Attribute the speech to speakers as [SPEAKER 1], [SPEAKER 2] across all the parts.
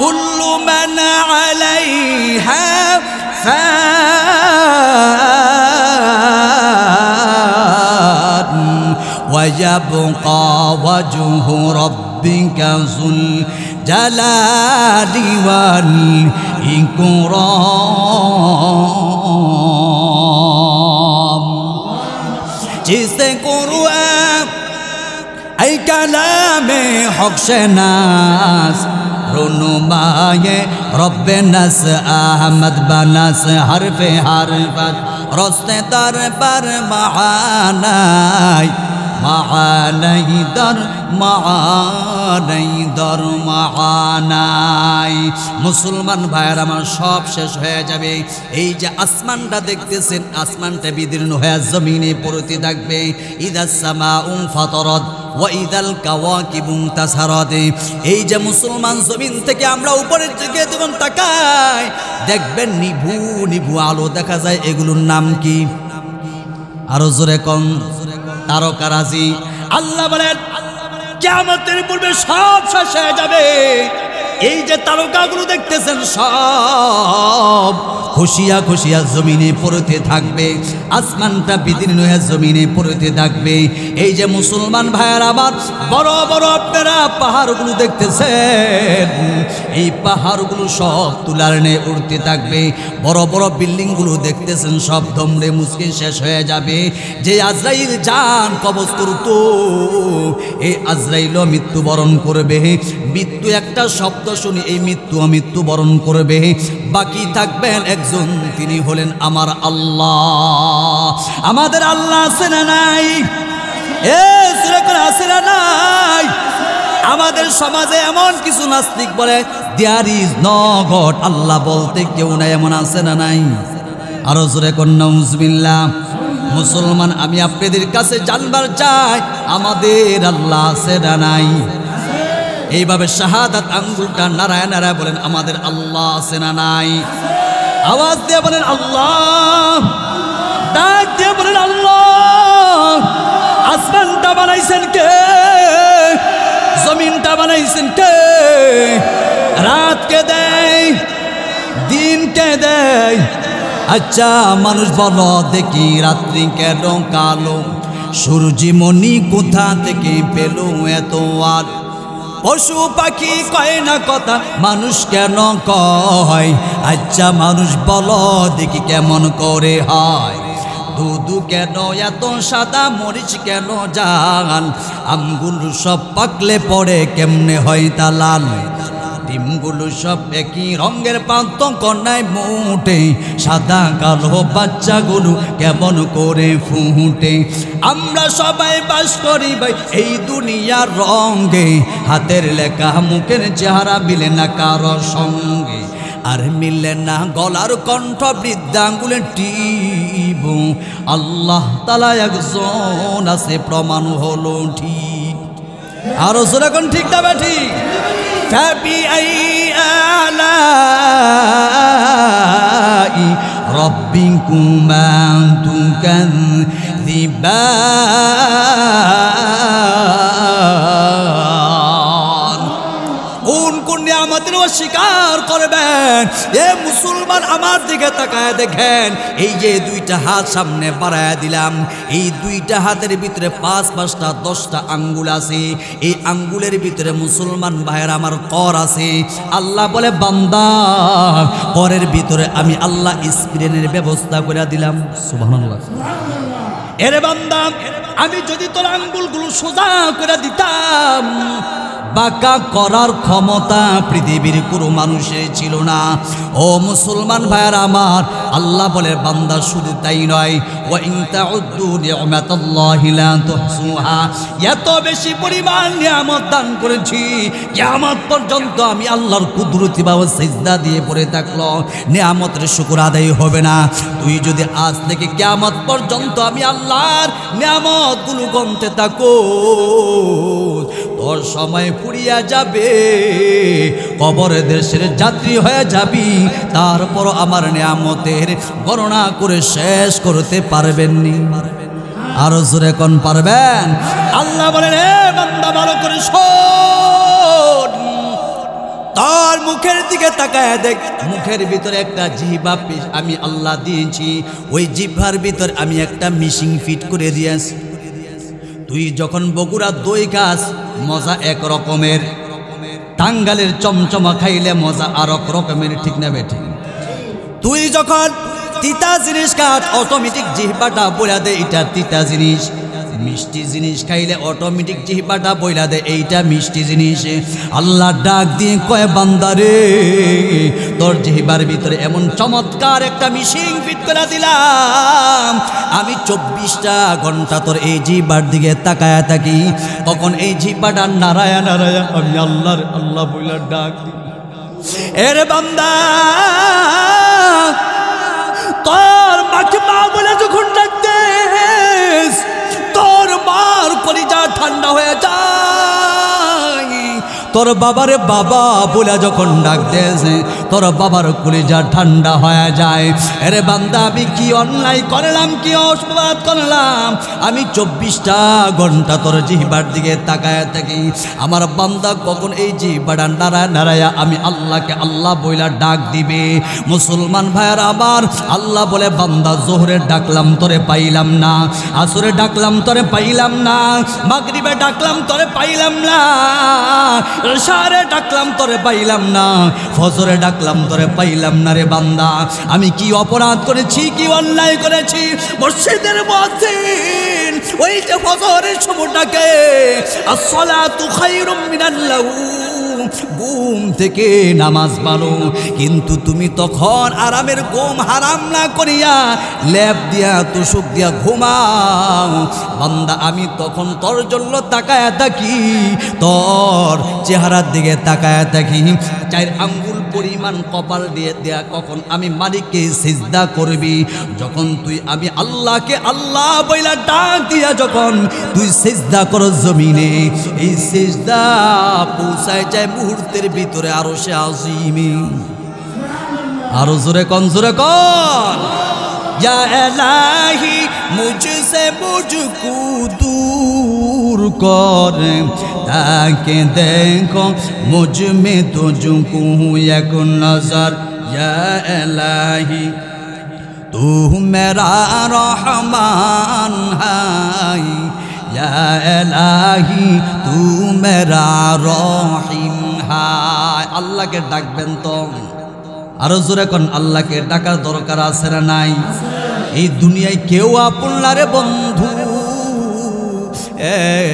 [SPEAKER 1] কুল্লু মান আলাইহা ফান ওয়া ইয়াবকা ওয়াজহু রাব্বিকা যুল জালালি ওয়াল ইকরাম। जिसे कुरान ऐ कलामे हक शनास रुनुमाए रब्बे नस अहमद बनस हरफे हरफत रस्ते दर पर महानाई महानाई दर महानाई। मुसलमान भाइरा আমার সব শেষ হয়ে যাবে। এই যে আসমানটা দেখতেছেন, আসমানটা বিদীর্ণ হয়ে জমিনে পড়তে থাকবে। ইদাস সামাউ ফাতারাত ওয়া ইদাল কাওয়াকিবু তাসারাত। এই যে মুসলমান জমিন থেকে আমরা উপরের দিকে যখন তাকাই দেখবেন নিভু নিভু আলো দেখা যায়। এগুলোর নাম কি? আরো জোরে কোন? তারকারাজি। আল্লাহ বলেন কিয়ামতের পূর্বে সব শেষ হয়ে যাবে। এই যে তারকাগুলো দেখতেছেন সব খুশিয়া খুশিয়া জমিনে পড়তে থাকবে, আসমানটা বিদীর্ণ হয়ে জমিনে পড়তে থাকবে। এই যে মুসলমান ভাইয়েরা আমার বড় বড় আপনারা পাহাড়গুলো দেখতেছেন, এই পাহাড়গুলো সব তুলার নিয়ে উঠতে থাকবে। বড় বড় বিল্ডিংগুলো দেখতেছেন সব দমড়ে মুচকে শেষ হয়ে যাবে। যে আজরাইল জান কবজ করত এই আজরাইলও মৃত্যুবরণ করবে। মৃত্যু একটা শব্দ শুনি এই মৃত্যুবরণ করবে। বাকি থাকবেন একজন, তিনি হলেন আমার আল্লাহ। আমাদের আল্লাহ আছে না নাই? আছে না নাই? আমাদের সমাজে এমন কিছু নাস্তিক বলে দেয়ার ইজ নো গড, আল্লাহ বলতে কেউ নাই, এমন আছে না নাই? আরো জোরে কোন নাউজুবিল্লাহ। মুসলমান আমি আপনাদের কাছে জানবার চাই আমাদের আল্লাহ আছে না নাই? এইভাবে শাহাদাত আঙ্গুলটা নারায় নারায় বলেন আমাদের আল্লাহ আছে না নাই? আওয়াজ দিয়ে বলেন আল্লাহ, ডাক দিয়ে বলেন আল্লাহ। আসমানটা বানাইছেন কে? জমিনটা বানাইছেন কে? রাতকে দেয়, দিনকে দেয়। আচ্ছা মানুষ বলো দেখি রাত্রি কেন কালো, সূর্যমণি কোথা থেকে পেল এত আলো? পশু পাখি কয় না কথা, মানুষ কেন কয়? আচ্ছা মানুষ বলো দেখি কেমন করে হয়? দুধু কেন এত সাদা, মরিচ কেন জাল? আমগুলো সব পাকলে পরে কেমনে হয় তা লাল? ডিমগুলো সব একই রঙের পার্থক্য নাই মোটে, সাদা কালো বাচ্চাগুলো কেমন করে ফুটে? আমরা সবাই বাস করি ভাই এই দুনিয়ার রঙে, হাতের লেখা মুখের চেহারা মিলে না কারো সঙ্গে, আর মিলে না গলার কণ্ঠ বৃদ্ধাঙ্গুলে টিব। আল্লাহ তাআলা একজন আছে প্রমাণ হলো ঠিক। আরো জোরে কোন ঠিক না ঠিক? فبأي آلاء ربكما تكذبان। কোন নিয়ামতের অস্বীকার করবেন? এ মুসলমান আমার দিকে তাকায় দেখেন, এই যে দুইটা হাত সামনে বাড়ায় দিলাম, এই দুইটা হাতের ভিতরে 5-5টা 10টা আঙ্গুল আছে। এই আঙ্গুলের ভিতরে মুসলমান ভাইয়ের আমার কর আছে। আল্লাহ বলে বান্দা করের ভিতরে আমি আল্লাহ স্ক্রিনের ব্যবস্থা করে দিলাম। সুবহানাল্লাহ। এরে বান্দা আমি যদি তোর আঙ্গুলগুলো সোজা করে দিতাম, বাঁকা করার ক্ষমতা পৃথিবীর কোনো মানুষের ছিল না। ও মুসলমান ভাইয়ের আমার, আল্লাহ বলে বান্দা শুধু তাই নয়, ওয়া ইন তাউদ্দু নি'মাতাল্লাহি লা তুহসুহা, এত বেশি পরিমাণ নিয়ামত দান করেছি কিয়ামত পর্যন্ত আমি আল্লাহর কুদরতি ভাবে সিজদা দিয়ে পড়ে থাকলো নিয়ামতের শুকর আদায় হবে না। তুই যদি আজ থেকে কিয়ামত পর্যন্ত আমি আল্লাহর নিয়ামতগুলো গুনতে থাকো, তোর সময় ফুরিয়া যাবে, কবরে দেশের যাত্রী হয়ে যাবি, তারপর আমার নিয়ামতের গণনা করে শেষ করতে পারবেননি। আরো জোরে কোন পারবেন? আল্লাহ বলেন এ বান্দা ভালো করে শোন, তোর মুখের দিকে তাকায় দেখ, মুখের ভিতরে একটা জিহ্বা আমি আল্লাহ দিয়েছি, ওই জিহ্বার ভিতর আমি একটা মিশিং ফিট করে দিয়েছি। তুই যখন বগুড়া দই খাস মজা এক রকমের, টাঙ্গালের চমচমা খাইলে মজা আর এক রকমের, ঠিক না বেঠিক? তুই যখন তিতা জিনিস খাস অটোমেটিক জিহ্বাটা বইলা দে এটা তিতা জিনিস, মিষ্টি জিনিস খাইলে অটোমেটিক জিহ্বাটা বইলা দে এইটা মিষ্টি জিনিস। আল্লাহ ডাক দিয়ে কয় বান্দারে, তোর জিহ্বার ভিতরে এমন চমৎকার একটা মিশিং ফিট করে দিলাম, আমি 24টা ঘন্টা তোর এই জিহ্বার দিকে তাকায়া থাকি, তখন এই জিহ্বাটা নারায়া নারায়া আমি আল্লাহর আল্লাহ বইলা ডাক দিই। এর বান্দা তোর মাকে মা বলে যখন ডাকতে, তোর মার কলিজা ঠান্ডা হয়ে যায়, তোর বাবারে বাবা বলে যখন ডাক দেছে, তোর বাবার কলিজা ঠান্ডা হয়ে যায়। আরে বান্দা আমি কি অন্যায় করলাম, কি অপরাধ করলাম, আমি 24টা ঘন্টা তোর জিহ্বার দিকে তাকায় থাকি। আমার বান্দা কখন এই জিহ্বাটা নারায় নারায়া আমি আল্লাহকে আল্লাহ বইলা ডাক দিবে। মুসলমান ভাইয়ার আবার আল্লাহ বলে বান্দা জোহরে ডাকলাম তোরে পাইলাম না, আসরে ডাকলাম তোরে পাইলাম না, মাগরিবে ডাকলাম তোরে পাইলাম না, ইশারে ডাকলাম তোরে পাইলাম না, ফজরে ডাকলাম তোরে পাইলাম না। রে বান্দা আমি কি অপরাধ করেছি, কি অন্যায় করেছি? মসজিদের মুয়াজ্জিন ওই যে ফজরের সময়টাকে আসসালাতু খায়রুম মিনাল লাহু, ঘুম থেকে নামাজ ভালো, কিন্তু তুমি তখন আরামের ঘুম হারাম না করিয়া লেপ দিয়া তুষক দিয়া ঘুমাও। বান্দা আমি তখন তোর জন্য তাকায়া থাকি, তোর চেহারার দিকে তাকায়া থাকি, 4 আঙ্গুল পরিমাণ কপাল দিয়ে দেয়া কখন আমি মালিককে সিজদা করবি, যখন তুই আমি আল্লাহকে আল্লাহ বইলা ডাক দিয়া যখন তুই সিজদা করো জমিনে, এই সিজদা পৌঁছায় যায় মুহূর্তের ভিতরে আরশে আজিমে। আরো জোরে কন, জোরে কন। या इलाही मुझसे मुझको दूर कर, ताकि देखो मुझ में तुझको एक नजर। या इलाही तू मेरा रहमान है, या इलाही तू मेरा रहीम है। अल्लाह के डाकबेन तो আরো জোরে কোন, আল্লাহকে ডাকার দরকার আছে না নাই? এই দুনিয়ায় কেউ আপন না রে বন্ধু,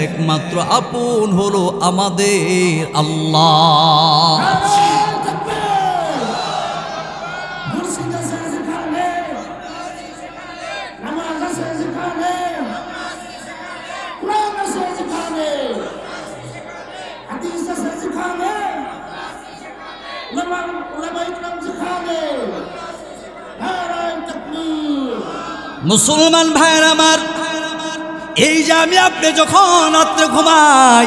[SPEAKER 1] একমাত্র আপন হলো আমাদের আল্লাহ। মুসলমান ভাইয়ের আমার, এই যে আমি আপনি যখন রাত্রে ঘুমাই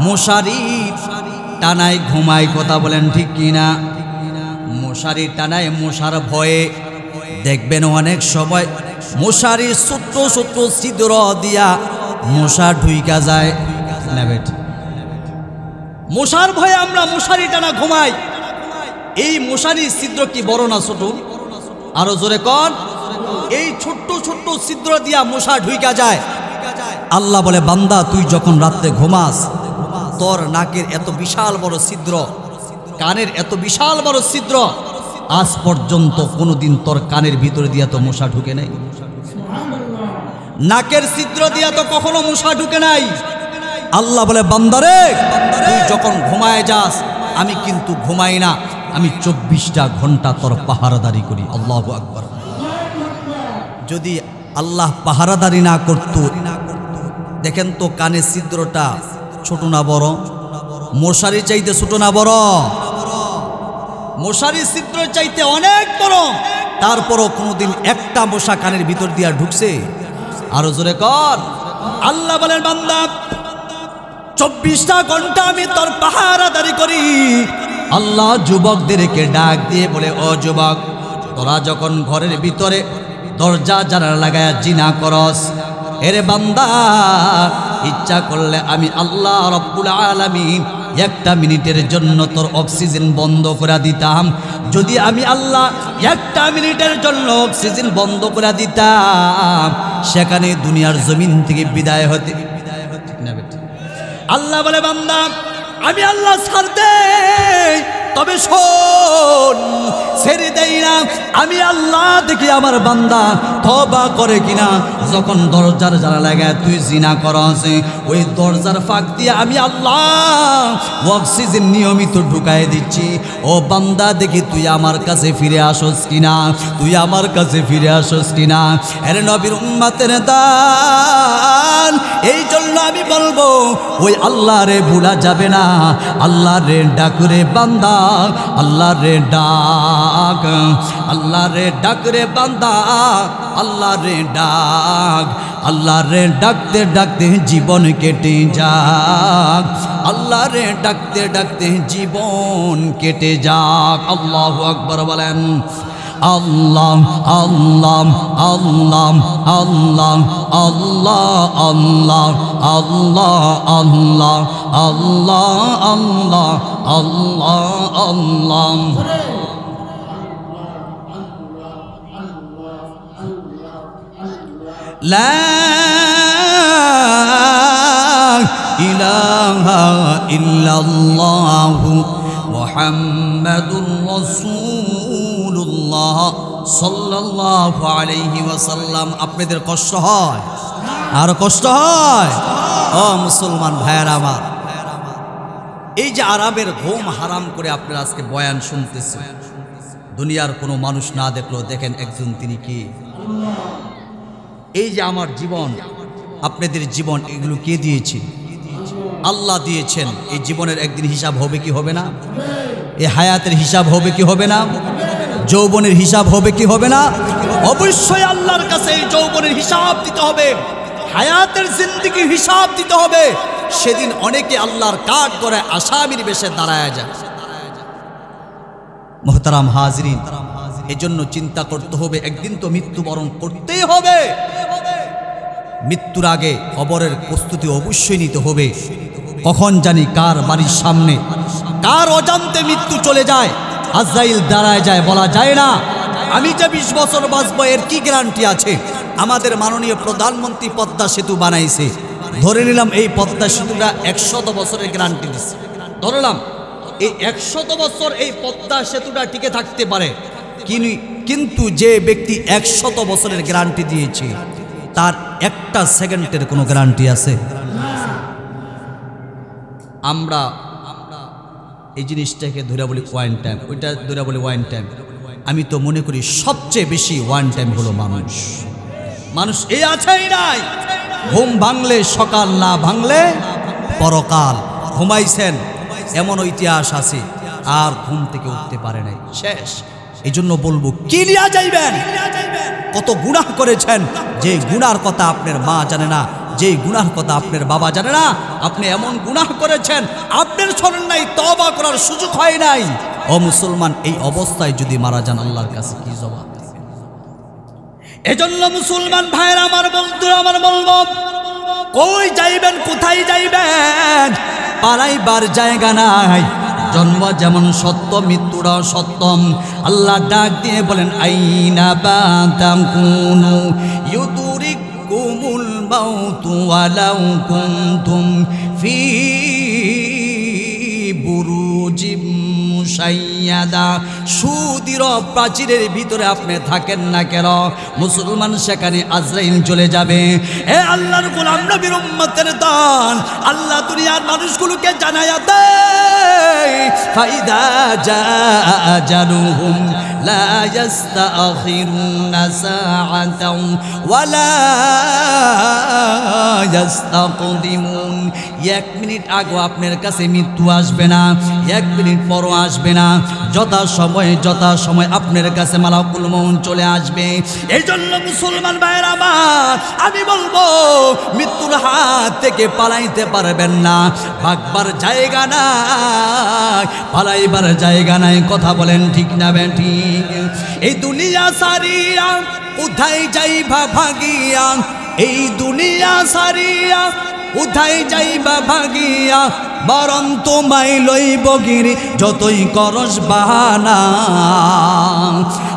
[SPEAKER 1] মশারি টানায় ঘুমাই, কথা বলেন ঠিক কিনা? মশারি টানায় মশার ভয়ে দেখবেন অনেক সময় মশারি ছোট্ট ছোট্ট ছিদ্র দিয়া মশা ঢুইকা যায় না বেট? মশার ভয়ে আমরা মশারি টানা ঘুমাই। এই মশারির ছিদ্র কি বড় না ছোট? আরো জোরে কন। এই ছোট্ট ছোট্ট ছিদ্র দিয়া মশা ঢুইকা যায়। আল্লাহ বলে বান্দা তুই যখন রাত্রে ঘুমাস, তোর নাকের এত বিশাল বড় ছিদ্র, কানের এত বিশাল বড় ছিদ্র, আজ পর্যন্ত কোনোদিন তোর কানের ভিতরে দিয়া তো মশা ঢুকে নাই, নাকের ছিদ্র দিয়া তো কখনো মশা ঢুকে নাই। আল্লাহ বলে বান্দারে তুই যখন ঘুমায় যাস, আমি কিন্তু ঘুমাই না, আমি 24টা ঘন্টা তোর পাহারাদারি করি। আল্লাহু আকবার। যদি আল্লাহ পাহারাদারি না করত, দেখেন তো কানের ছিদ্রটা ছোট না বড়? মশারি চাইতে ছোট না বড়? মশারির ছিদ্র চাইতে অনেক বড়। তারপরও কোনোদিন একটা মশা কানের ভিতর দিয়া ঢুকছে? আরো জোরে কর। আল্লাহ বলেন বান্দা 24টা ঘন্টা আমি তোর পাহারাদারি করি। আল্লাহ যুবকদেরকে ডাক দিয়ে বলে, ও যুবক, তোরা যখন ঘরের ভিতরে দরজা জানালা লাগায়া জিনা করস, এরে বান্দা ইচ্ছা করলে আমি আল্লাহ রব্বুল আলামিন একটা মিনিটের জন্য তোর অক্সিজেন বন্ধ করে দিতাম। যদি আমি আল্লাহ একটা মিনিটের জন্য অক্সিজেন বন্ধ করে দিতাম, সেখানে দুনিয়ার জমিন থেকে বিদায় হতে আল্লাহ বলে, বান্দা আমি আল্লাহ ছাড় দেই, তবে শোন, ছেড়ে দেই না। আমি আল্লাহ দেখি আমার বান্দা তওবা করে কিনা। যখন দরজার জানা লাগায় তুই জিনা করস, ওই দরজার ফাঁক দিয়ে আমি আল্লাহ অক্সিজেন নিয়মিত ঢুকাই দিচ্ছি। ও বান্দা দেখি তুই আমার কাছে ফিরে আসস কিনা, তুই আমার কাছে ফিরে আসস কিনা। এর নবীর উম্মতের দান, এই জন্য আমি বলবো ওই আল্লাহ রে ভুলা যাবে না। আল্লাহ রে ডাকুরে বান্দা, আল্লাহ রে ডাক, আল্লাহ রে ডাক রে বান্দা, আল্লাহ রে ডাক। আল্লাহ রে ডাকতে ডাকতে জীবন কেটে যাক, আল্লাহ রে ডাকতে ডাকতে জীবন কেটে যাক। আল্লাহু আকবার বলেন। আল্লাহ আল্লাহ আল্লাহ আল্লাহ আল্লাহ আল্লাহ আল্লাহ আল্লাহ আল্লাহ আল্লাহ আল্লাহ আল্লাহ। লা ইলাহা ইল্লাল্লাহু মুহাম্মাদুর রাসূলুল্লাহ সাল্লাল্লাহু আলাইহি ওয়াসাল্লাম। আপনাদের কষ্ট হয়? আর কষ্ট হয়? ও মুসলমান ভাইয়েরা আমার, এই যে আরবের ঘুম হারাম করে আপনারা আজকে বয়ান শুনতেছেন, দুনিয়ার কোনো মানুষ না দেখলেও দেখেন একজন, তিনি কি? এই যে আমার জীবন, আপনাদের জীবন, এগুলো কে দিয়েছে? আল্লাহ দিয়েছেন। এই জীবনের একদিন হিসাব হবে কি হবে না? এই হায়াতের হিসাব হবে কি হবে না? যৌবনের হিসাব হবে কি হবে না? অবশ্যই আল্লাহর কাছে এই যৌবনের হিসাব দিতে হবে, হায়াতের জিন্দেগির হিসাব দিতে হবে। সেদিন অনেকে আল্লাহর কাঠ করে আসামির বেশে দাঁড়ায় যায়। মুহতারাম হাজরিন, এজন্য চিন্তা করতে হবে, একদিন তো মৃত্যুবরণ করতেই হবে। মৃত্যুর আগে কবরের প্রস্তুতি অবশ্যই নিতে হবে। কখন জানি কার বাড়ির সামনে কার অজান্তে মৃত্যু চলে যায়, আজরাইল দাঁড়ায় যায়, বলা যায় না। আমি যে 20 বছর বাঁচবো এর কি গ্যারান্টি আছে? আমাদের মাননীয় প্রধানমন্ত্রী পদ্মা সেতু বানাইছে, ধরে নিলাম এই পদ্মা সেতুটা 100 বছরের গ্যারান্টি দিচ্ছে। ধরলাম এই 100 বছর এই পদ্মা সেতুটা টিকে থাকতে পারে, কিন্তু যে ব্যক্তি 100 বছরের গ্যারান্টি দিয়েছে, তার একটা সেকেন্ডের কোনো গ্যারান্টি আছে? আমরা এই জিনিসটাকে ধরে বলি ওয়ান টাইম, ওইটা ধরে বলি ওয়ান টাইম। আমি তো মনে করি সবচেয়ে বেশি ওয়ান টাইম হলো মানুষ। মানুষ এই আছেই নাই, ঘুম ভাঙলে সকাল, না ভাঙলে পরকাল। ঘুমাইছেন এমন ইতিহাস আছে, আর ঘুম থেকে উঠতে পারে নাই, শেষ। এই জন্য বলবো, কি নিয়ে যাইবেন? কত গুনাহ করেছেন, যে গুনার কথা আপনার মা জানে না, যে গুনার কথা আপনার বাবা জানে না। আপনি এমন গুনাহ করেছেন, আপনার স্মরণ নাই, তওবা করার সুযোগ হয় নাই। ও মুসলমান, এই অবস্থায় যদি মারা যান, আল্লাহর কাছে কি জবাব? এজন্য মুসলমান ভাইরা আমার, বন্ধুরা আমার, বলবো, কই যাইবেন, কোথায় যাইবেন? পালাইবার জায়গা নাই। জন্ম যেমন সত্য, মৃত্যুরা সত্যম। আল্লাহ ডাক দিয়ে বলেন, আইনা বাতাকুনু ইউদরিকুমুল মাউতু ওয়ালাউ কুনতুম ফি বুরুজিম মুশাইয়াদা। সুদৃঢ় প্রাচীরের ভিতরে আপনি থাকেন না কেন, মুসলমান, সেখানে আজরাইল চলে যাবে। এ আল্লাহর গোলাম নবীর উম্মতের দান, আল্লাহ দুনিয়ার মানুষগুলোকে জানায়া দেয়, ফাইদা জাআ আজালুহুম লা ইস্তাখিরুনা সাআতাও ওয়ালা ইস্তাকদিমুন। 1 মিনিট আগে আপনার কাছে মৃত্যু আসবে না, 1 মিনিট পরও আসবে না। যথা সময় আপনার কাছে মালাকুল মউত চলে আসবে। এই জন্য মুসলমান ভাইয়েরা আমার, আমি বলবো, মৃত্যুর হাত থেকে পালাইতে পারবেন না। ভাগবার জায়গা নাই, পালাইবার জায়গা নাই। কথা বলেন ঠিক না বেঠিক? এই দুনিয়া সারিয়া কোথায় যাইবা ভাগিয়া, এই দুনিয়া সারিয়া উঠাই যাইবা ভাগিয়া বরং তোমায় লইব গিরি যতই করস বাহানা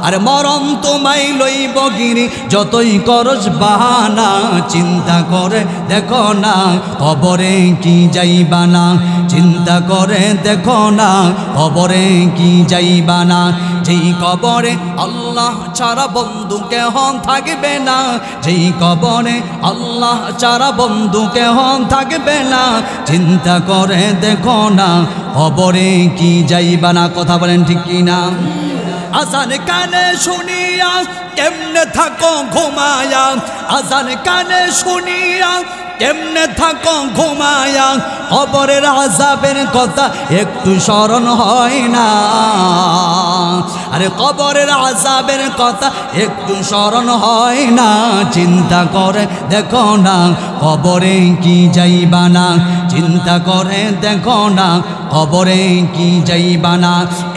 [SPEAKER 1] আরে মরণ তোমায় লইব গিরি যতই করস বাহানা চিন্তা করে দেখো না কবরে কি যাইবা না চিন্তা করে দেখো না কবরে কি যাইবা না যেই কবরে আল্লাহ ছাড়া বন্ধু কেহ থাকবে না যেই কবরে আল্লাহ ছাড়া বন্ধু কেহ থাকবে না চিন্তা করে দেখো না কবরে কি যাইবা না কথা বলেন ঠিক কি না আজান কানে শুনিয়া কেমনে থাকো ঘুমায়া আজান কানে শুনিয়া কেমনে থাকো ঘুমায়া কবরের আযাবের কথা একটু স্মরণ হয় না আরে কবরের আযাবের কথা একটু স্মরণ হয় না চিন্তা করে দেখো না কবরে কি যাইবা না চিন্তা করে দেখো না কবরে কি যাইবা না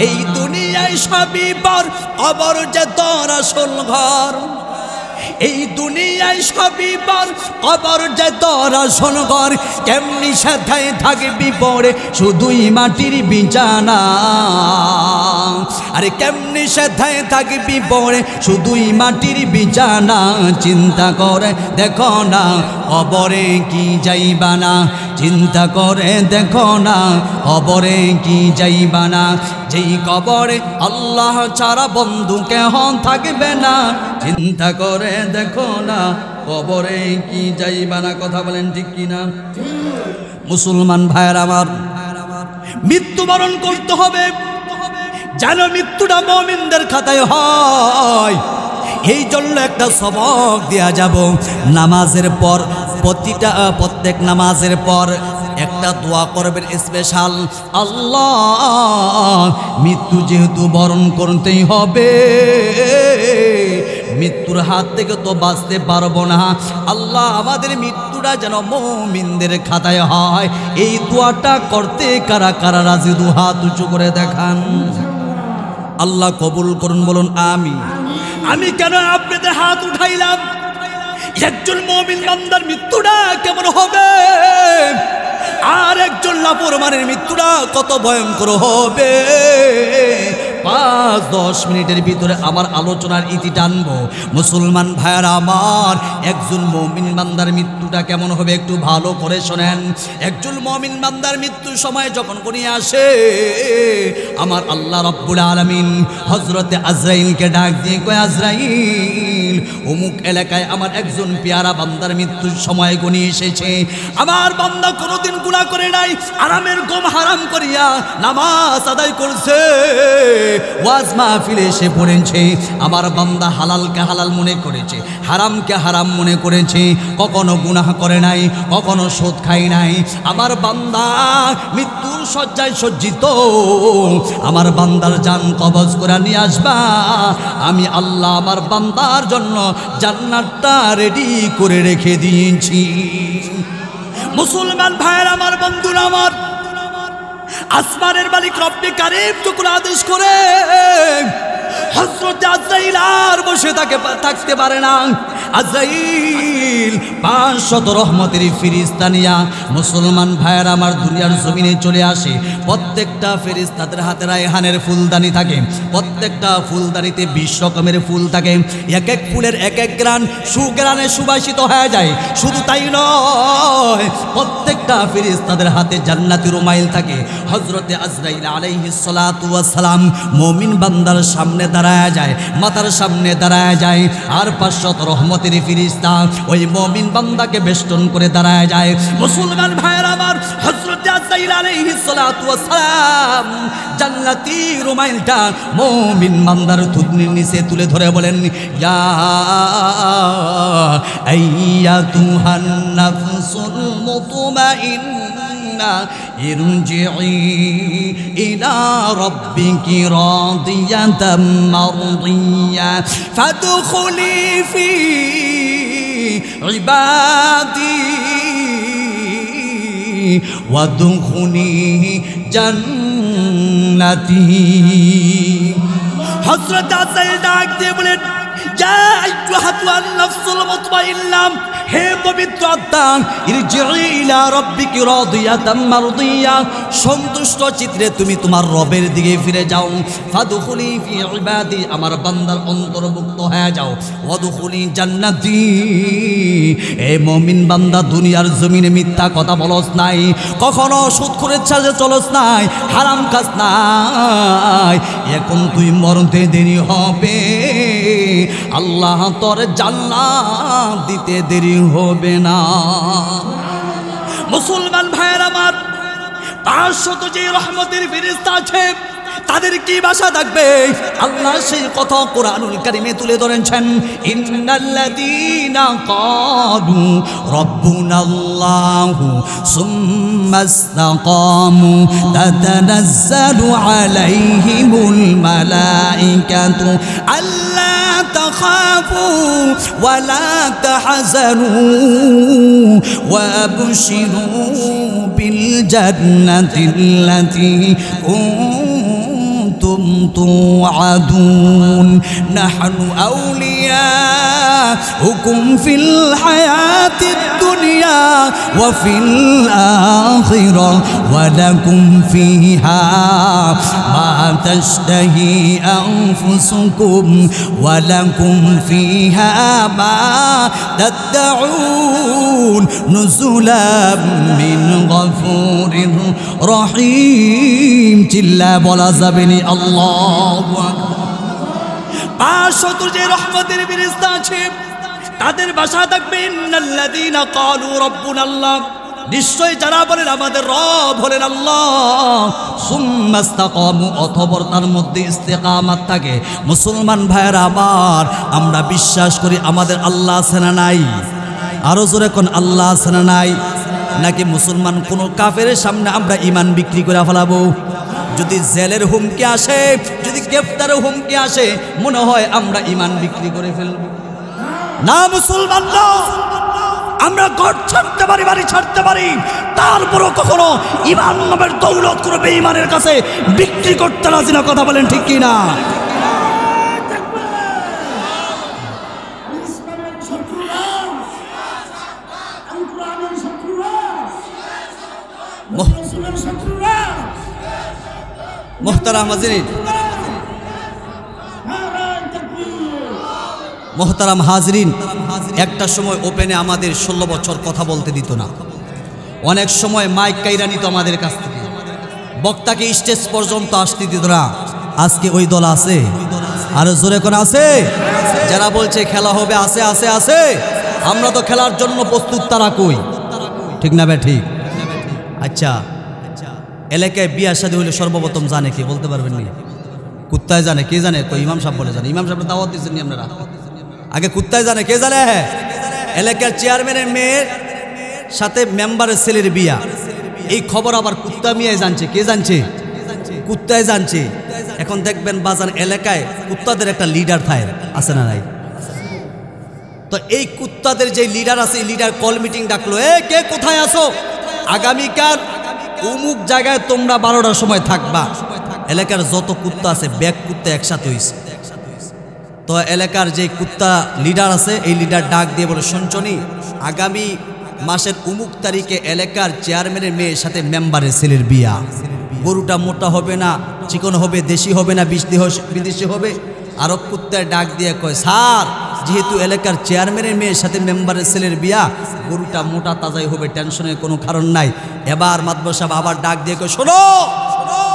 [SPEAKER 1] এই দুনিয়ায় সবই পর কবর যে তোর আসল ঘর এই দুনিয়ায় সবই পর কবর যে তোর আসল ঘর কেমনি সাথে থাকবি পড়ে শুধুই মাটির বিছানা আরে কেমনি সাথে থাকবি পড়ে শুধুই মাটির বিছানা চিন্তা করে দেখো না কবরে কি যাইবা না চিন্তা করে দেখো না কবরে কি যাইবা না যেই কবরে আল্লাহ ছাড়া বন্ধু কেহ থাকবে না চিন্তা করে দেখো না কবরে কি যাইবা না কথা বলেন ঠিক কিনা মুসলমান ভাইয়ের আমার মৃত্যুবরণ করতে হবে যেন মৃত্যুটা মুমিনদের খাতায় হয় এই জন্য একটা সবক দেয়া যাব নামাজের পর প্রত্যেক নামাজের পর একটা দোয়া করবেন স্পেশাল আল্লাহ মৃত্যু যেহেতু বরণ করতেই হবে মৃত্যুর হাত থেকে তো বাঁচতে পারবো না আল্লাহ আমাদের মৃত্যুটা যেন মুমিনদের খাতায় হয় এই দোয়াটা করতে কারা কারা রাজি দু হাত উঁচু করে দেখান আল্লাহ কবুল করুন বলুন আমি কেন আপনাদের হাত উঠাইলাম একজন মুমিন বান্দার মৃত্যুটা কেমন হবে আর একজন নাফরমানের মৃত্যুটা কত ভয়ঙ্কর হবে 5-10 মিনিটের ভিতরে আমার আলোচনার ইতি টানবো মুসলমান ভাইয়েরা আমার একজন মুমিন বান্দার মৃত্যুটা কেমন হবে একটু ভালো করে শোনেন একজন মুমিন বান্দার মৃত্যুর সময় যখন কোনি আসে আমার আল্লাহ রাব্বুল আলামিন হযরতে আজরাইলকে ডাক দিয়ে কয় আজরাইল অমুক এলাকায় আমার একজন পেয়ারা বান্দার মৃত্যুর সময় কোনি এসেছে আমার বান্দা কোনোদিন গুনাহ করে নাই আরামের ঘুম হারাম করিয়া নামাজ আদায় করছে ওয়াজ মাহফিলে এসে পড়েছে আমার বান্দা হালালকে হালাল মনে করেছে হারামকে হারাম মনে করেছে কখনো গুনাহ করে নাই কখনো সুদ খায় নাই আমার বান্দা মৃত্যুর শয্যায় সজ্জিত আমার বান্দার জান কবজ করে নিয়ে আসবা আমি আল্লাহ আমার বান্দার জন্য জান্নাতটা রেডি করে রেখে দিয়েছি মুসলমান ভাইয়ের আমার বন্ধুরা আমার আসমানের মালিক রব্বে কারীম যখন আদেশ করে হযরত আজরাইল আর বসে থাকতে পারে না আজরাইল 500 রহমতের ফেরেশতা নিয়া মুসলমান ভাইয়েরা আমার দুনিয়ার জমিনে চলে আসে প্রত্যেকটা ফেরেশতাদের হাতে রায়হানের ফুলদানি থাকে প্রত্যেকটা ফুলদানিতে 20 রকমের ফুল থাকে এক এক ফুলের এক এক গ্রান সুগ্রানে সুবাসিত হয়ে যায় শুধু তাই নয় প্রত্যেকটা ফেরেশতাদের হাতে জান্নাতি রুমাইল থাকে হযরতে আজরাইল আলাইহিস সালাতু ওয়াস সালাম মুমিন বান্দার সামনে দাঁড়ায় যায় মাথার সামনে দাঁড়ায় যায় আর 500 রহমতের ফেরেশতা ওই মুমিন বান্দাকে বেষ্টন করে দাঁড়ায় যায় মুসলমান ভাইয়েরা আমার হযরতে আজরাইল আলাইহিস সালাতু ওয়াস সালাম জান্নাতি রুমাইলটা মুমিন বান্দার থুতনির নিচে তুলে ধরে বলেন ইয়া আইয়াতুহান নাফসুল মুতমাইন্না ارجعي إلى ربك راضية مرضية فادخلي في عبادي وادخلي جنتي হযরত আজরাইল ডাক দিয়ে বলেন ইয়া আইয়ুহাতুন নাফসুল মুতমাইন্না, হে পবিত্র আত্মা, ইরজিই ইলা রাব্বিকি রাদিয়াতাম মারদিয়া, সন্তুষ্ট চিত্রে তুমি তোমার রবের দিকে ফিরে যাও। ফাদখুলি ফি ইবাদি, আমার বান্দার অন্তর্ভুক্ত হয়ে যাও। ওয়াদখুলি জান্নাতি, এ মুমিন বান্দা, দুনিয়ার জমিনে মিথ্যা কথা বলস নাই, কখনো সুদখোরের ছাজে চলস নাই, হারাম কাজ নাই। এখন তুই মরতে দেরি হবে, আল্লাহ তোর জান্নাত দিতে দেরি হবে না। মুসলমান ভাইয়ের আমার, 500 যে রহমতের ফেরেশতা আছে তাদের কি ভাষা থাকবে? আল্লাহ সেই কথা কোরআনুল কারীমে তুলে ধরেছেন, ইন্নাল্লাযীনা ক্বালু রাব্বুনাল্লাহু সুম্মাস্তাকামু তাতানাজ্জালু আলাইহিমুল মালাইকাতু আল্লা তাখাফু ওয়া লা তাহজানু ওয়া আবশিরু বিল জান্নাতিল্লাতী কুনতুম তুআদুন নাহনু আউলিয়াউকুম ফিল হায়াতিদ দুনিয়া ওয়া ফিল আখিরা ওয়া লাকুম ফিহা মা তাশতাহি আনফুসুকুম ওয়া লাকুম ফিহা মা তাদউন নুজুলাম মিন গফুরির রহিম। চিল্লা বলা যাবে না আল্লাহু আকবার। 500 যে রহমতের ফেরেশতা আছে তাদের ভাষা থাকবে, ইন্নাল্লাযীনা ক্বালু রাব্বুনাল্লাহ, নিশ্চয় যারা বলেন আমাদের রব হলেন আল্লাহ, সুম্মাস্তাকামু, অতঃপর তার মধ্যে ইস্তেকামাত থাকে। মুসলমান ভাইয়েরা আমার, আমরা বিশ্বাস করি আমাদের আল্লাহ আছে না নাই? আরো জোরে কোন আল্লাহ আছে না নাই? নাকি মুসলমান কোন কাফেরের সামনে আমরা ইমান বিক্রি করে ফেলাবো? যদি জেলের হুমকি আসে, যদি গ্রেফতারের হুমকি আসে, মনে হয় আমরা ইমান বিক্রি করে ফেলব। না মুসলমান না, আমরা ঘর ছাড়তে পারি, বাড়ি ছাড়তে পারি, তারপরও কখনো ইমান নামের দৌলত করে বেঈমানের কাছে বিক্রি করতে রাজি না। কথা বলেন ঠিক কি না? মোহতারাম হাজিরিন, মোহতারাম হাজরিন, একটা সময় ওপেনে আমাদের 16 বছর কথা বলতে দিত না। অনেক সময় মাইক কাইরা নিত আমাদের কাছ থেকে, বক্তাকে স্টেজ পর্যন্ত আসতে দিত না। আজকে ওই দল আছে? আরো জোরে কোন আছে? যারা বলছে খেলা হবে, আছে আছে আছে, আমরা তো খেলার জন্য প্রস্তুত, তারা কই? ঠিক না বে ঠিক? আচ্ছা, এলাকায় বিয়া শাদী হলে সর্বপ্রথম জানে কে? বলতে পারবেন নি? কুত্তায় জানে? কে জানে? কই ইমাম সাহেব বলে জানে। ইমাম সাহেব দাওয়াত দিচ্ছেন নি আপনারা? আগে কুত্তায় জানে, কে জানে? এলাকার চেয়ারম্যানের মেয়ের সাথে মেম্বারের ছেলের বিয়া, এই খবর আবার কুত্তা মিয়ায় জানছে। কে জানছে? কুত্তায় জানছে। এখন দেখবেন বাজার এলাকায় কুত্তাদের একটা লিডার থাকে, আছে না নাই? তো এই কুত্তাদের যে লিডার আছে, এই লিডার কল মিটিং ডাকলো, এ কে কোথায় আসো, আগামীকাল অমুক জায়গায় তোমরা 12টার সময় থাকবা। এলাকার যত কুত্তা আছে, ব্যাগ কুত্তা একসাথে হয়েছে। তো এলাকার যে কুত্তা লিডার আছে, এই লিডার ডাক দিয়ে বলে, শুনছনি, আগামী মাসের অমুক তারিখে এলাকার চেয়ারম্যানের মেয়ের সাথে মেম্বারের ছেলের বিয়া। গরুটা মোটা হবে না, চিকন হবে, দেশি হবে না বিদেশি হবে? আরো কুত্তায় ডাক দিয়ে কয়, স্যার, যেহেতু এলাকার চেয়ারম্যানের মেয়ের সাথে মেম্বারের ছেলের বিয়া, গরুটা মোটা তাজাই হবে, টেনশনের কোনো কারণ নাই। এবার মাতবর সাহেব আবার ডাক দিয়ে কয়, শোনো,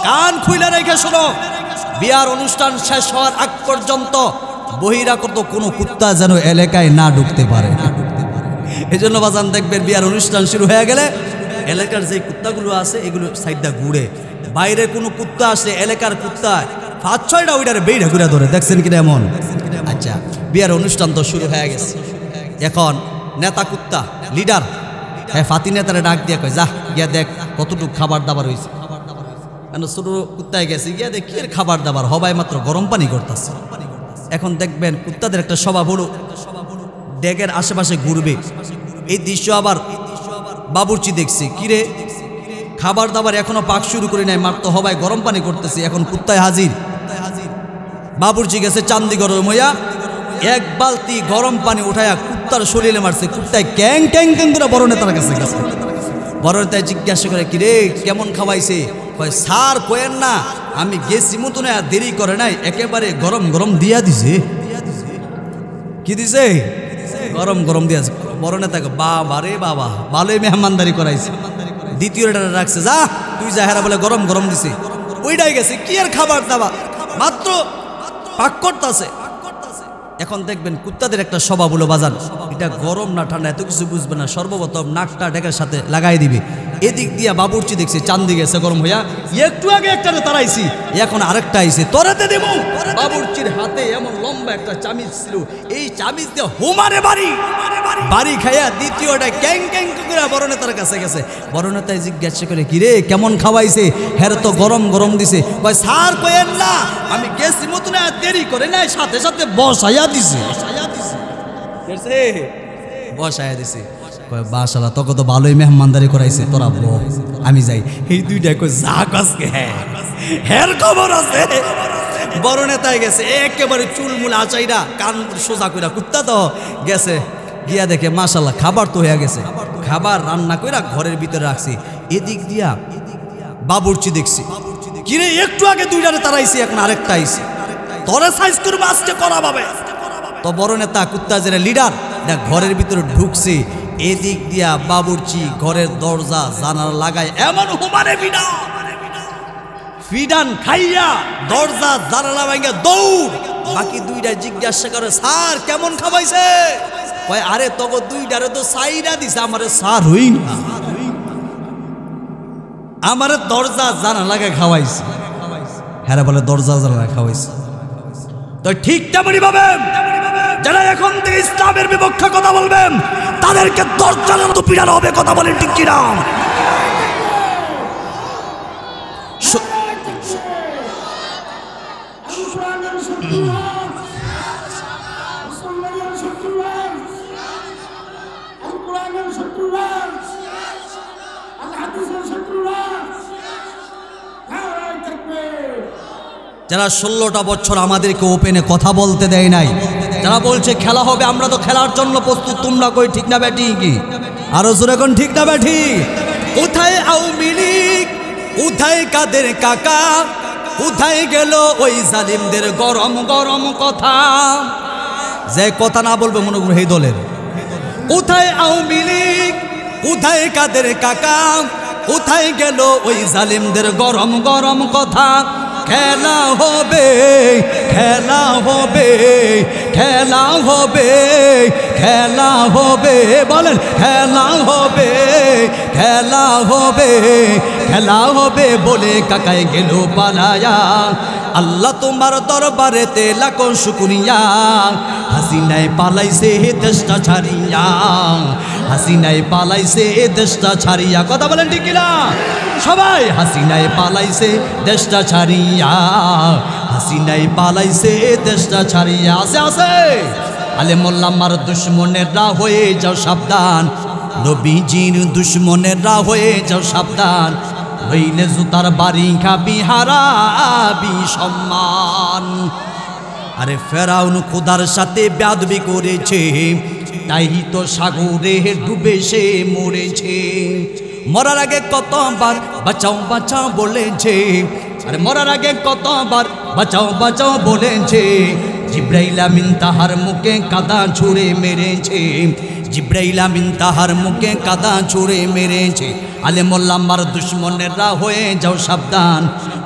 [SPEAKER 1] কান খুইলা রেখে শোনো, বিয়ার অনুষ্ঠান শেষ হওয়ার আগ পর্যন্ত বহিরাগত কোনো কুত্তা যেন এলাকায় না ঢুকতে পারে। এই জন্য বাজান দেখবেন বিয়ার অনুষ্ঠান শুরু হয়ে গেলে এলাকার যে কুত্তাগুলো আছে এগুলো সাইডটা ঘুরে, বাইরে কোনো কুত্তা আসে, এলাকার কুত্তা 5-6টা ওইটারে বেইড়া ঘুরে ধরে। দেখছেন কিনা এমন? আচ্ছা, বিয়ার অনুষ্ঠান তো শুরু হয়ে গেছে। এখন নেতা কুত্তা লিডার, হ্যাঁ, ফাতি নেতারে ডাক দিয়ে কয়, যা গিয়া দেখ কতটুকু খাবার দাবার হয়েছে। কেন ছোট কুত্তায় গেছে, গিয়া দেখ কি খাবার দাবার, হবাই মাত্র গরম পানি করতেছে। এখন দেখবেন কুত্তাদের একটা স্বভাব হলো ডেকের আশেপাশে ঘুরবে। এই দৃশ্য আবার বাবুর্চি দেখছে, কিরে খাবার দাবার এখনো পাক শুরু করি নাই, মাত্র হবাই গরম পানি করতেছি, এখন কুত্তায় হাজির। বাবুর্চি গেছে চান্দিগড় মইয়া, এক বালতি গরম পানি উঠায়া কুত্তার শরীরে মারছে, কুত্তায় ক্যাং ক্যাং ক্যাং করে বড় নেতার কাছে গেছে। বড় নেতায় জিজ্ঞাসা করে, কিরে কেমন খাওয়াইছে? কয় স্যার কোয়েন না, আমি গেছি মতনে আর দেরি করে নাই, একেবারে গরম গরম দিয়া দিছে। কি দিছে? গরম গরম দিয়েছে। বড় নেতাকে বাবা রে বাবা, ভালোই মেহমানদারি করাইছে। দ্বিতীয় রাখছে, যা তুই যা, হেরা বলে গরম গরম দিছে, ওইটাই গেছে। কি আর খাবার দাবার, মাত্র পাক করতেছে। এখন দেখবেন কুত্তাদের একটা স্বভাব হলো বাজান, এটা গরম না ঠান্ডা এত কিছু বুঝবে না, সর্বপ্রথম নাকটা ডেকের সাথে লাগাই দিবে। এদিক দিয়া বাবুর্চি দেখছে চান্দি গেছে গরম হইয়া, একটু আগে একটা তারাইছি, এখন আরেকটা আইছে, তোরাতে দেবো। বাবুর্চির হাতে এমন লম্বা একটা চামিচ ছিল, এই চামিচ দিয়ে হোমারে বাড়ি বাড়ি খাইয়া দ্বিতীয়টা ক্যাং ক্যাং করে বড় নেতার কাছে গেছে। বড় নেতায় জিজ্ঞাসা করে, কিরে কেমন খাওয়াইছে? হ্যাঁ তো গরম গরম দিছে। কয় স্যার কয়েন না, আমি গেছি মতন দেরি করে নাই, সাথে সাথে বসাইয়া দিছে। বসাইয়া দিছে। কয় বাসালা তোকে তো ভালোই মেহমানদারি করাইছে, তোরা ব আমি যাই। এই দুইটা কই যা কাজকে, হ্যাঁ খবর আছে। বড় নেতায় গেছে, একেবারে চুলমুল আচাইরা কান সোজা কইরা, কুত্তা তো গেছে, গিয়া দেখে মাশাল্লাহ খাবার তো হয়ে গেছে। খাবার রান্না কইরা ঘরের ভিতরে রাখছি। এদিক দিয়া বাবুর্চি দেখছি, কিরে একটু আগে দুইটারে তারাইছি, এখন আরেকটা আইছে, তোরে সাইজ করবো আজকে করা পাবে। তো বড় নেতা কুত্তা যারা লিডার ঘরের ভিতরে ঢুকছে, এদিক দিয়া বাবুর্চি ঘরের দরজা জানালা লাগায় এমন হুমারে ফিডান খাইয়া দরজা জানালা ভাঙা দৌড়। বাকি দুইটা জিজ্ঞাসা করে, স্যার কেমন খাওয়াইছে? কয় আরে তগো দুইটারে তো সাইরা দিছে, আমারে স্যার হই না, আমারে দরজা জানালা লাগায় খাওয়াইছে। হ্যাঁ বলে দরজা জানালা খাওয়াইছে। তো ঠিক তেমনি ভাবে যারা এখন থেকে ইসলামের বিপক্ষে কথা বলবেন, তাদেরকে দরজার মতো পিড়ানো হবে। কথা বলেন ঠিক কিনা? যারা 16টা বছর আমাদেরকে ওপেনে কথা বলতে দেয় নাই, যারা বলছে খেলা হবে, আমরা তো খেলার জন্য প্রস্তুত, তোমরা কই ঠিক না ব্যাটি? কি আরো জোরে কোন ঠিক না ব্যাটি? কোথায় আওয়ামী লীগ, কোথায় কাদের কাকা, কোথায় গেল ওই জালিমদের গরম গরম কথা? যে কথা না বলবে মনে করো এই দলের। কোথায় আওয়ামী লীগ, কোথায় কাদের কাকা, কোথায় গেল ওই জালিমদের গরম গরম কথা? খেলা হবে, খেলা হবে, খেলা হবে, খেলা হবে, বলেন খেলা হবে, খেলা হবে, খেলা হবে বলে কাকায় গেল পালায়া। আল্লাহ তোমার দরবারেতে লাখো শুকরিয়া, হাসিনায় পালাইছে দেশটা ছাড়িয়া, হাসিনায় পালাইছে দেশটা ছাড়িয়া। কথা বলেন ঠিক কিনা সবাই? হাসিনায় পালাইছে দেশটা ছাড়িয়া, হাসিনায় পালাইছে দেশটা ছাড়িয়া। আছে আছে আলে মোল্লামার দুশ্মনেরা হয়ে যাও সাবধান, নবীজির দুশ্মনেরা হয়ে যাও সাবধান, হইলে জুতার বাড়ি খাবি হারাবি সম্মান। আরে ফেরাউন খোদার সাথে বেয়াদবি করেছে, তাই তো সাগরে ডুবে সে মরেছে। মরার আগে কতবার বাঁচাও বাঁচাও বলেছে, আরে মরার আগে কতবার বাঁচাও বাঁচাও বলেছে। জিব্রাইল আমিন তাহার মুখে কাদা ছুঁড়ে মেরেছে, জিব্রাইল আমিন তাহার মুখে কাদা ছুঁড়ে মেরেছে। আলে মোল্লামার দুশ্মনেরা হয়ে যাও সাবধান,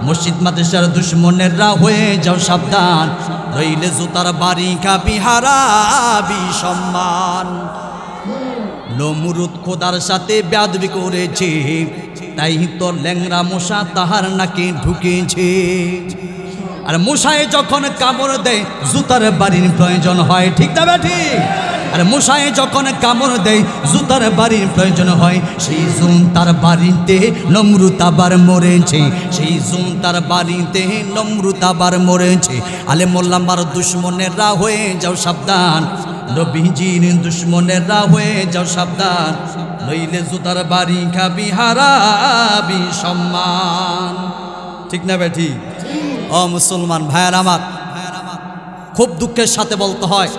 [SPEAKER 1] মসজিদ মাদ্রাসার দুশ্মনেরা হয়ে যাও সাবধান, নইলে জুতার বাড়ি খাবি হারাবি সম্মান। নমরুদ খোদার সাথে বেয়াদবি করেছে, তাই তো ল্যাংরা মশা তাহার নাকে ঢুকেছে। আর মশায় যখন কামড় দেয় জুতার বাড়ির প্রয়োজন হয়, ঠিক না ব্যাঠি? আর মশায় যখন কামড় দেয় জুতার বাড়ির প্রয়োজন হয়। সেই জুন তার বাড়িতে নমরুদ আবার মরেছে, সেই জুন তার বাড়িতে নমরুদ আবার মরেছে। আলে মোল্লামার দুশ্মনেরা হয়ে যাও সাবধান, নবীজির দুশ্মনেরা হয়ে যাও সাবধান, নইলে জুতার বাড়ি খাবি হারাবি সম্মান। ঠিক না ব্যাঠি? ও মুসলমান ভাইয়ার আমার, খুব দুঃখের সাথে বলতে হয়,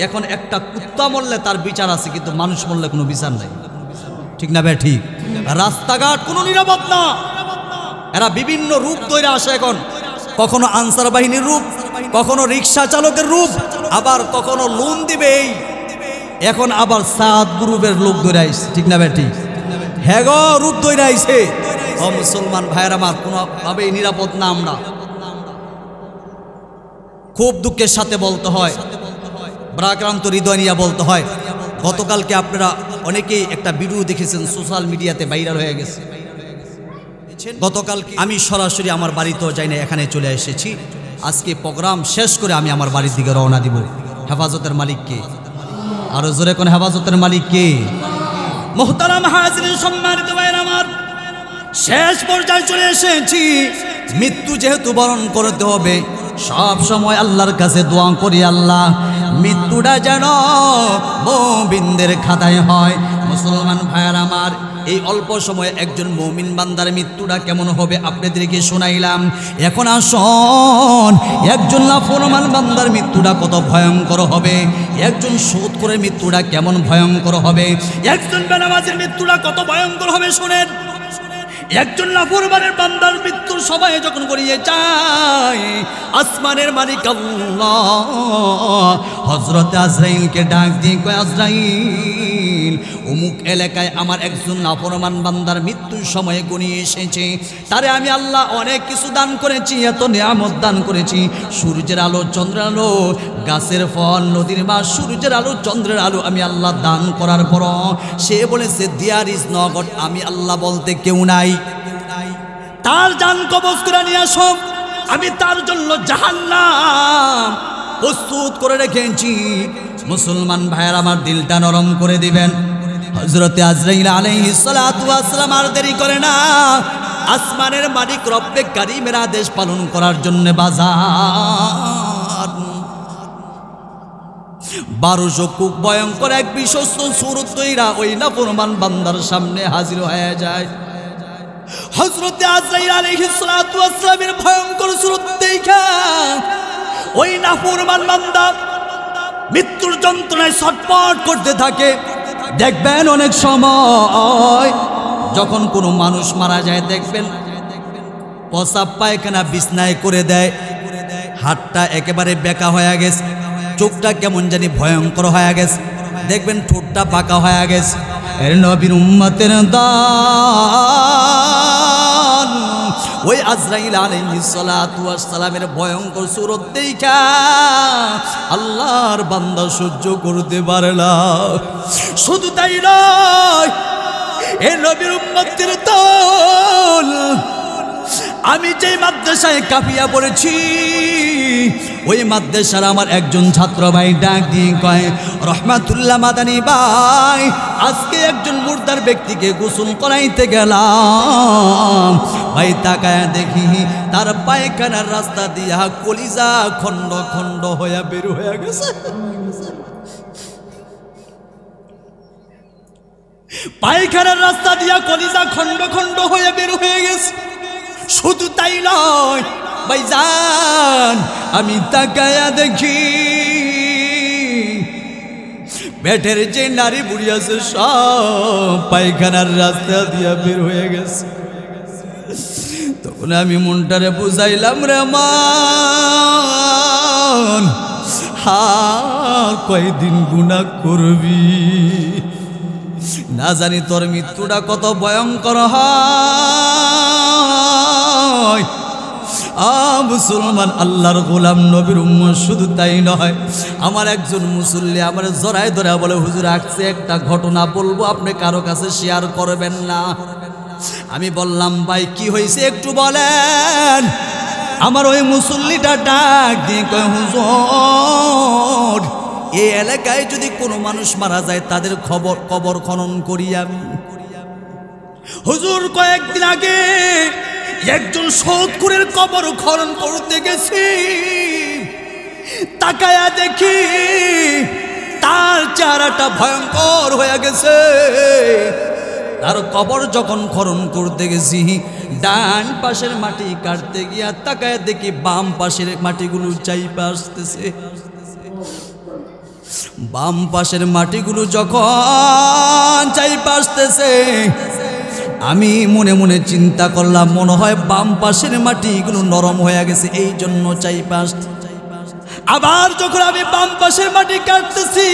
[SPEAKER 1] এখন একটা কুত্তা মরলে তার বিচার আছে, কিন্তু মানুষ মরলে কোনো বিচার নাই। ঠিক না ভাই? ঠিক। রাস্তাঘাট কোনো নিরাপদ না, এরা বিভিন্ন রূপ তৈরি আসে এখন, কখনো আনসার বাহিনীর রূপ, কখনো রিক্সা চালকের রূপ, আবার কখনো লোন দিবে, এখন আবার সাদ গ্রুপের লোক ধরে আইছে। ঠিক না ভাই? ঠিক। হ্যাঁ গো, রূপ ধরে আইছে। ও মুসলমান ভাইয়ের আমার, কোনোভাবেই নিরাপদ না আমরা। খুব দুঃখের সাথে বলতে হয়, ব্রাক্রান্ত হৃদয় নিয়ে বলতে হয়, গতকালকে আপনারা অনেকেই একটা ভিডিও দেখেছেন, সোশ্যাল মিডিয়াতে ভাইরাল হয়ে গেছে। গতকাল আমি সরাসরি আমার বাড়িতেও যাই না, এখানে চলে এসেছি। আজকে প্রোগ্রাম শেষ করে আমি আমার বাড়ির দিকে রওনা দিব। হেফাজতের মালিককে আরো জোরে কোন হেফাজতের মালিককে? মুহতারাম হাজিরিন, সম্মানিত ভাইরা আমার, শেষ পর্যায়ে চলে এসেছি। মৃত্যু যেহেতু বরণ করতে হবে, সব সময় আল্লাহর কাছে দোয়া করি, আল্লাহ মৃত্যুটা যেন মুমিনদের খাতায় হয়। মুসলমান ভাইরা আমার, এই অল্প সময়ে একজন মুমিন বান্দার মৃত্যুটা কেমন হবে আপনাদেরকে শোনাইলাম। এখন আসুন, একজন নাফরমান বান্দার মৃত্যুটা কত ভয়ঙ্কর হবে, একজন সুদ করে মৃত্যুটা কেমন ভয়ঙ্কর হবে, একজন বেনামাজের মৃত্যুটা কত ভয়ঙ্কর হবে শুনেন। একজন নাফরমানের বান্দার মৃত্যুর সময় যখন গড়িয়ে যায়, আসমানের মালিক আল্লাহ হযরত আজরাইলকে ডাক দিয়ে কয়, আজরাইল, অমুক এলাকায় আমার একজন নাফরমান বান্দার মৃত্যুর সময় গড়িয়ে এসেছে, তারে আমি আল্লাহ অনেক কিছু দান করেছি, এত নিয়ামত দান করেছি, সূর্যের আলো, চন্দ্রের আলো, গাছের ফল, নদীর মাছ, সূর্যের আলো, চন্দ্রের আলো আমি আল্লাহ দান করার পর সে বলেছে দেয়ার ইজ নো গড, আমি আল্লাহ বলতে কেউ নাই, তার জান কবজ করে নিয়ে আসো, আমি তার জন্য জাহান্নাম প্রস্তুত করে রেখেছি। মুসলমান ভাইয়ের আমার, দিলটা নরম করে দিবেন। হযরতে আজরাইল আলাইহিস সালাতু ওয়াস সালাম আর দেরি করে না, আসমানের মালিক রব্বে কারীমের আদেশ পালন করার জন্য বাজার 1200 খুব ভয়ঙ্কর এক বিশ্বস্ত সূরত তৈরা ওই নাফরমান বান্দার সামনে হাজির হয়ে যায়। হযরতে আজরাইল আলাইহিস সালাতু ওয়াস সালামের ভয়ঙ্কর সূরত দেখা ওই নাফরমান বান্দা মৃত্যুর যন্ত্রণায় ছটফট করতে থাকে। দেখবেন অনেক সময় যখন কোনো মানুষ মারা যায়, দেখবেন প্রসাব পায়খানা বিছনায় করে দেয়, হাতটা একেবারে বেঁকা হয়ে গেছে, চোখটা কেমন জানি ভয়ঙ্কর হয়ে গেছে, দেখবেন ঠোঁটটা বাঁকা হয়ে গেছে। এর নবীর উম্মতের দান ওই আজরাইল আলাইহিস সালাতু ওয়াস সালামের ভয়ঙ্কর সূরত দেখা আল্লাহর বান্দা সহ্য করতে পারে না। শুধু তাই নয়, এ নবীর উম্মতের দল, আমি যে মাদ্রাসায় কাফিয়া পড়েছি, ওই মাদ্রাসার আমার একজন ছাত্র ভাই ডাক দিয়ে কয়, রহমাতুল্লাহ মাদানী ভাই, আজকে একজন মুর্দার ব্যক্তিকে গোসল করাইতে গেলাম, ভাই তাকায় দেখি তার পায়খানার রাস্তা দিয়া কলিজা খন্ড খন্ড হয়ে বের হয়ে গেছে। পায়খানার রাস্তা দিয়া কলিজা খন্ড খন্ড হয়ে বের হয়ে গেছে। শুধু তাই নয় ভাইজান, আমি তাকায়া দেখি পেটের যে নারী বুড়ি আছে সব পায়খানার রাস্তা দিয়া বের হয়ে গেছে। তখন আমি মনটারে বুঝাইলাম, রে মান, আর কয়দিন গুনাহ করবি, না জানি তোর মৃত্যুটা কত ভয়ঙ্কর হয়। মুসলমান আল্লাহর গোলাম নবীর উম্মত, শুধু তাই নয়, আমার একজন মুসল্লি আমার জড়ায় ধরে বলে, হুজুর আজকে একটা ঘটনা বলবো, আপনি কারো কাছে শেয়ার করবেন না। আমি বললাম, ভাই কি হয়েছে একটু বলেন। আমার ওই মুসল্লিটা ডাক দিয়ে কয়, হুজুর এই এলাকায় যদি কোনো মানুষ মারা যায় তাদের কবর খনন করি আমি। হুজুর কয়েকদিন আগে একজন সৎকুরের কবর খনন করতে গেছি, তাকায়া দেখি তার চেহারাটা ভয়ঙ্কর হয়ে গেছে। তার কবর যখন খনন করতে গেছি ডান পাশের মাটি কাটতে গিয়া তাকায় দেখি বাম পাশের মাটিগুলো চাইপা আসতেছে। বাম পাশের মাটিগুলো যখন চাইপা আসতেছে, আমি মনে মনে চিন্তা করলাম মনে হয় বাম পাশের মাটিগুলো নরম হয়ে গেছে, এই জন্য চাইপা আসছে। আবার যখন আমি বাম পাশের মাটি কাটতেছি,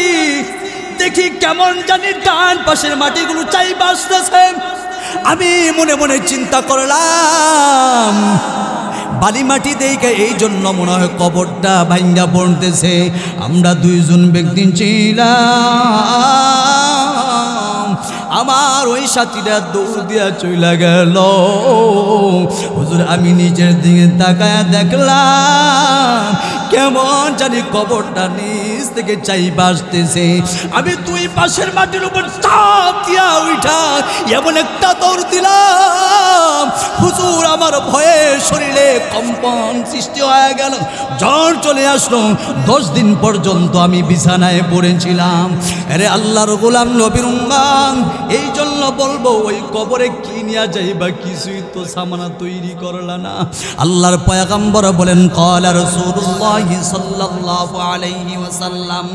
[SPEAKER 1] দেখি কেমন জানি ডান পাশের মাটিগুলো চাইপা আসতেছে। আমি মনে মনে চিন্তা করলাম বালি মাটি দেখে এই জন্য মনে হয় কবরটা ভাঙ্গা পড়তেছে। আমরা দুইজন ব্যক্তি ছিলাম, আমার ওই সাথীরা দৌড় দিয়া চলে গেল। হুজুর আমি নিজের দিকে তাকায় দেখলাম কেমন জানি কবরটা নিচ থেকে চাইবা আসতেছে। আমি দুই পাশের মাটির উপর চাপ দিয়া উঠা এমন একটা দৌড় দিলাম, হুজুর আমার ভয়ে শরীরে কম্পন সৃষ্টি হয়ে গেল, জ্বর চলে আসলো। 10 দিন পর্যন্ত আমি বিছানায় পড়েছিলাম। আরে আল্লাহর গোলাম নবীর উম্মাহ, এই জন্য বলবো ওই কবরে কি নিয়ে যাইবা, কিছুই তো সামানা তৈরি করলা না। আল্লাহর পয়গম্বর বলেন ক্বালা রাসূলুল্লাহ সাল্লাল্লাহু আলাইহি ওয়াসাল্লাম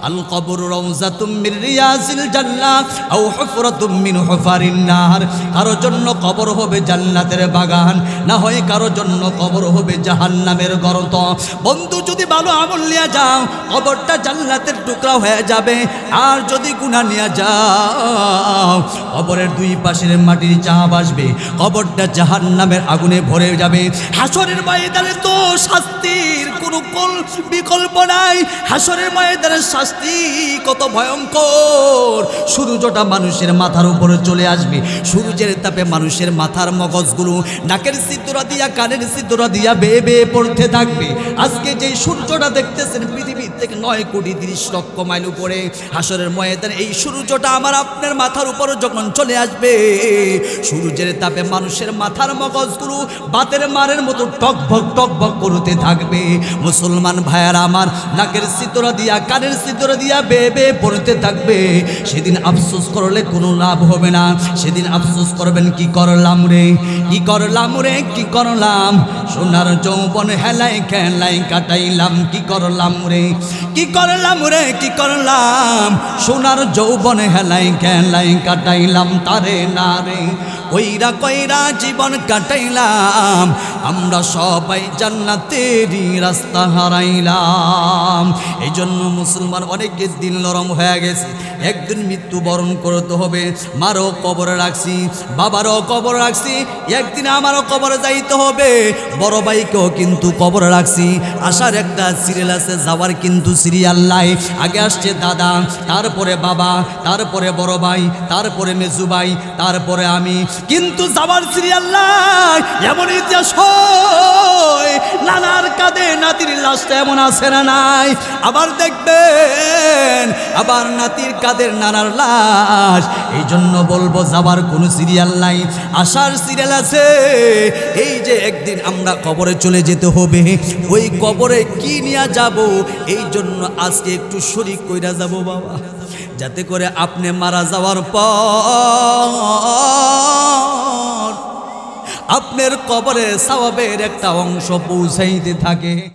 [SPEAKER 1] আল কবর রাউযাতুম মির রিয়াজিল জান্নাহ আও হুফরাতুম মিন হুফারিন নার। কারো জন্য কবর হবে জান্নাতের বাগান, না হয় কারো জন্য কবর হবে জাহান্নামের গর্ত। বন্ধু যদি ভালো আমল নিয়ে যাও কবরটা জান্নাতের টুকরা হয়ে যাবে, আর যদি গুনাহ নিয়ে যাও কবরের দুই পাশের মাটির চাপ আসবে, কবরটা জাহান্নামের আগুনে ভরে যাবে। হাসরের ময়দানে তো শাস্তির কোনো বিকল্প নাই। হাসরের ময়দানের শাস্তি কত ভয়ঙ্কর। সূর্যটা মানুষের মাথার উপরে চলে আসবে, সূর্যের তাপে মানুষের মাথার মগজগুলো নাকের ছিদ্র দিয়া কানের ছিদ্র দিয়া বেয়ে বেয়ে পড়তে থাকবে। আজকে যে সূর্যটা দেখতেছেন পৃথিবীর থেকে 9 কোটি 30 লক্ষ মাইল উপরে, হাসরের ময়দানে এই সূর্যটা আমার আপনার মাথার উপরে যখন চলে আসবে, সূর্যের তাপে মানুষের মাথার মগজগুলো বাতের মারের মতো টকভক টকভক করতে থাকবে। মুসলমান ভাইয়ারা আমার, নাকের ছিদ্র দিয়া কানের ছিদ্র দিয়া বেয়ে বেয়ে পড়তে থাকবে। সেদিন আফসোস করলে কোনো লাভ হবে না। সেদিন আফসোস করবেন কি করলাম রে, কি করলাম রে, কি করলাম। সোনার যৌবন হেলাই খেলাই কাটাইলাম, কি করলাম রে, কি করলাম রে, কি করলাম। সোনার যৌবন হেলাই খেলাই কাটাইলাম, তারে না রে কইরা কইরা জীবন কাটাইলাম। আমরা সবাই জান্নাতেরই রাস্তা হারাইলাম। এই জন্য মুসলমান অনেকের দিল নরম হয়ে গেছে। একদিন মৃত্যুবরণ করতে হবে। মারও কবরে রাখছি, বাবারও কবর রাখছি, একদিন আমারও কবরে যাইতে হবে। বড় ভাইকেও কিন্তু কবরে রাখছি। আসার একটা সিরিয়াল আছে, যাওয়ার কিন্তু সিরিয়াল নাই। আগে আসছে দাদা, তারপরে বাবা, তারপরে বড় ভাই, তারপরে মেজু ভাই, তারপরে আমি, কিন্তু যাওয়ার সিরিয়াল নাই। এমন ইতিহাস হয়, নানার কাঁধে নাতির লাশটা এমন আছে না নাই। আবার দেখবেন আবার নাতির কাঁধের নানার লাশ। এই জন্য বলবো যাবার কোনো সিরিয়াল নাই, আসার সিরিয়াল আছে। এই যে একদিন আমরা কবরে চলে যেতে হবে, ওই কবরে কি নিয়ে যাব, এই জন্য আজকে একটু শরীক কইরা যাব বাবা, যাতে করে আপনি মারা যাওয়ার পর আপনার কবরে সওয়াবের একটা অংশ পৌঁছাইতে থাকে।